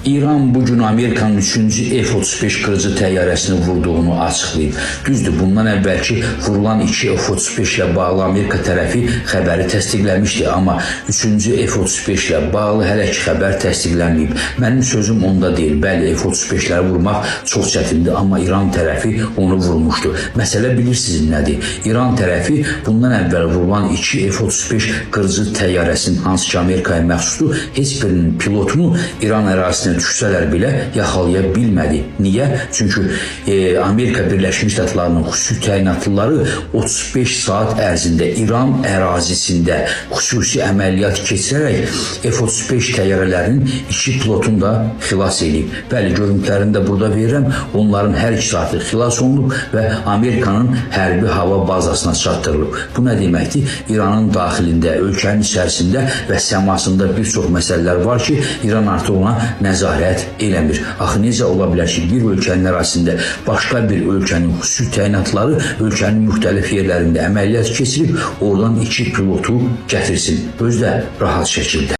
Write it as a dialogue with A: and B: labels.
A: İran bugün Amerikanın 3-cü F-35 qırıcı təyyarəsini vurduğunu açıqlayıb. Düzdür, bundan əvvəlki vurulan 2 F-35 ilə bağlı Amerika tərəfi xəbəri təsdiqləmişdi, amma 3-cü F-35 ilə bağlı hələ ki xəbər təsdiqlənməyib. Mənim sözüm onda deyil. Bəli, F-35-ləri vurmaq çox çətindir, amma İran tərəfi onu vurmuşdu. Məsələ bilirsiniz nədir? İran tərəfi bundan əvvəl vurulan 2 F-35 qırıcı təyyarəsinin, hansı ki Amerikaya məxsusdur, heç birinin pilotunu İran ərazisinə düşsələr belə yaxalaya bilmədi. Niyə? Çünki Amerika Birləşmiş Ştatlarının xüsusi təyinatlıları 35 saat ərzində İran ərazisində xüsusi əməliyyat keçirərək F-35 təyyarələrinin 2 pilotunu da xilas edib. Bəli, görüntülərini də burada verirəm. Onların hər iki saatı xilas olunub və Amerikanın hərbi hava bazasına çatdırılıb. Bu nə deməkdir? İranın daxilində, ölkənin içərisində və səmasında bir çox məsələlər var ki, İran artıq ona nəzarət eləmir. Axı necə ola bilər ki, bir ölkənin ərazisində başqa bir ölkənin xüsusi təyinatları ölkənin müxtəlif yerlərində əməliyyat keçirib, oradan 2 pilotu gətirsin, özü də rahat şəkildə.